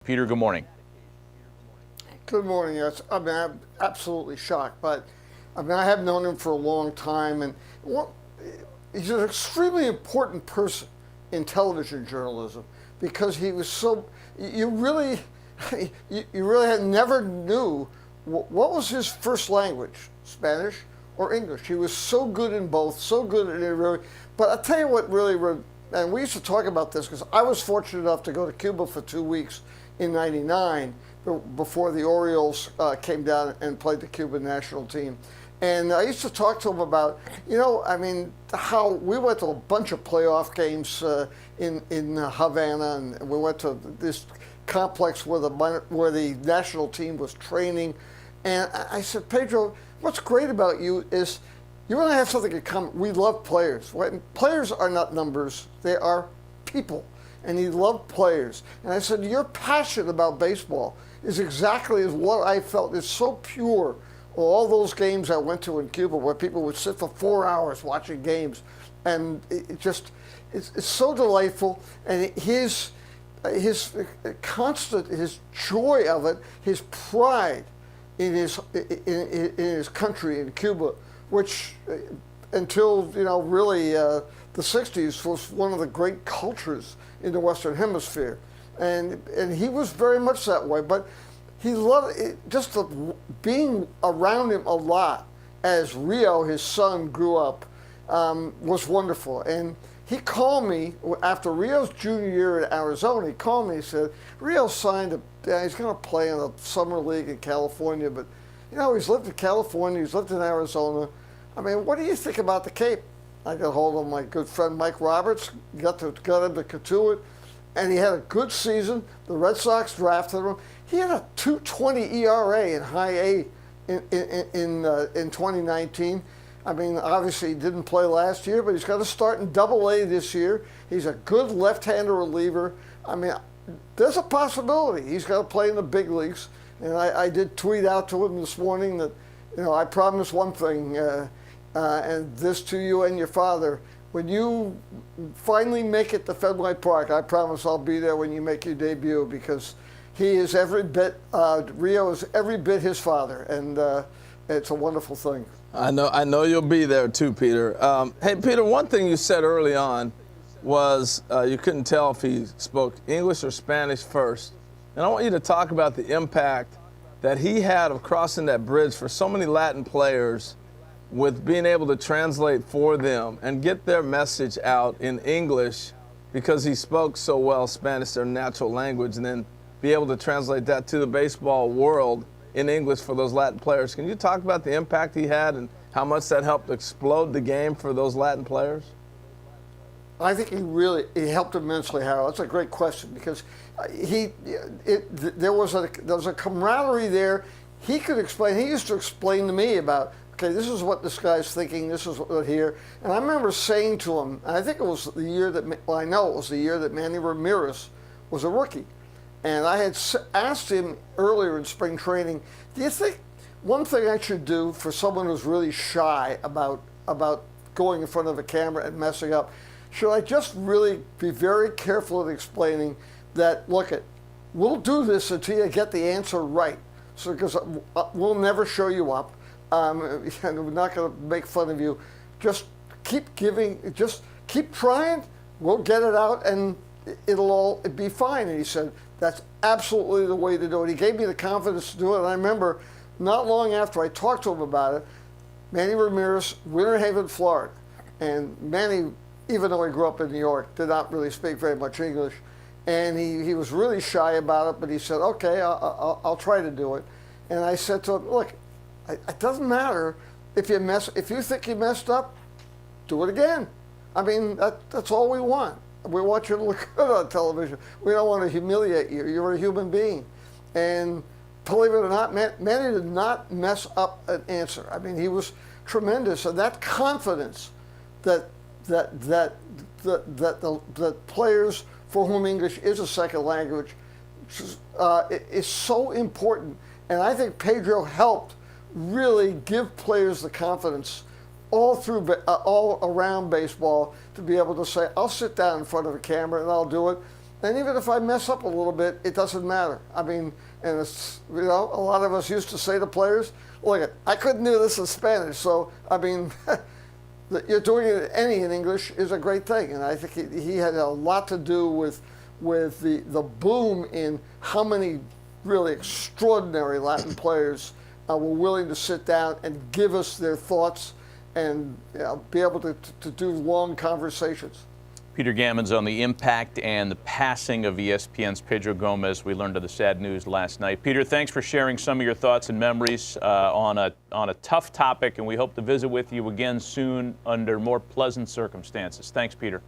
Peter, good morning. Good morning. Yes, I mean, I'm absolutely shocked, but I mean, I have known him for a long time, and he's an extremely important person in television journalism because he was so. You really had never knew what was his first language, Spanish or English. He was so good in both, so good at it. But I'll tell you what really, and we used to talk about this because I was fortunate enough to go to Cuba for 2 weeks in '99 before the Orioles came down and played the Cuban national team. And I used to talk to him about, I mean, how we went to a bunch of playoff games in Havana, and we went to this complex where the national team was training. And I said, Pedro, what's great about you is you really have something in common. We love players. Players are not numbers. They are people. And he loved players. And I said, your passion about baseball is exactly as what I felt. It's so pure. All those games I went to in Cuba where people would sit for 4 hours watching games. And it's so delightful. And his joy of it, his pride in his country, in Cuba, which until, really the 60s was one of the great cultures in the Western Hemisphere. And he was very much that way. But he loved it, just being around him a lot as Rio, his son, grew up, was wonderful. And he called me after Rio's junior year in Arizona. He called me. He said, Rio signed he's going to play in a summer league in California, but he's lived in California, he's lived in Arizona. I mean, what do you think about the Cape? I got hold of my good friend Mike Roberts, got him to Katuitt, and he had a good season. The Red Sox drafted him. He had a 2.20 ERA in high A in 2019. I mean, obviously he didn't play last year, but he's got to start in Double-A this year. He's a good left-hander reliever. I mean, there's a possibility he's got to play in the big leagues. And I did tweet out to him this morning that, I promise one thing, and this to you and your father. When you finally make it to Fenway Park, I promise I'll be there when you make your debut, because he is every bit, Rio is every bit his father, and it's a wonderful thing. I know you'll be there too, Peter. Hey, Peter, one thing you said early on was you couldn't tell if he spoke English or Spanish first. And I want you to talk about the impact that he had of crossing that bridge for so many Latin players, with being able to translate for them and get their message out in English, because he spoke so well Spanish, their natural language, and then be able to translate that to the baseball world in English for those Latin players. Can you talk about the impact he had and how much that helped explode the game for those Latin players? I think he helped immensely, Harold. That's a great question, because there was a camaraderie there. He could explain. He used to explain to me about, okay, this is what this guy's thinking, this is what here. And I remember saying to him, and I think it was the year that, I know it was the year that Manny Ramirez was a rookie. And I had asked him earlier in spring training, do you think one thing I should do for someone who's really shy about going in front of a camera and messing up, should I just really be very careful in explaining that, look, we'll do this until you get the answer right. So, because we'll never show you up. And we're not going to make fun of you. Just keep giving, just keep trying. We'll get it out, and it'll all be fine. And he said, that's absolutely the way to do it. He gave me the confidence to do it. And I remember not long after I talked to him about it, Manny Ramirez, Winter Haven, Florida. And Manny, even though he grew up in New York, did not really speak very much English. And he was really shy about it, but he said, okay, I'll try to do it. And I said to him, look, it doesn't matter if you think you messed up, do it again. I mean, that's all we want. We want you to look good on television. We don't want to humiliate you. You're a human being. And believe it or not, Manny did not mess up an answer. I mean, he was tremendous. And that confidence that the players for whom English is a second language is so important. And I think Pedro helped really give players the confidence all around baseball to be able to say, I'll sit down in front of a camera and I'll do it. And even if I mess up a little bit, it doesn't matter. I mean, and it's, a lot of us used to say to players, look, I couldn't do this in Spanish, so, I mean, that you're doing it in English is a great thing. And I think he had a lot to do with the boom in how many really extraordinary Latin players were willing to sit down and give us their thoughts and be able to do long conversations. Peter Gammons on the impact and the passing of ESPN's Pedro Gomez. We learned of the sad news last night. Peter, thanks for sharing some of your thoughts and memories on a tough topic, and we hope to visit with you again soon under more pleasant circumstances. Thanks, Peter.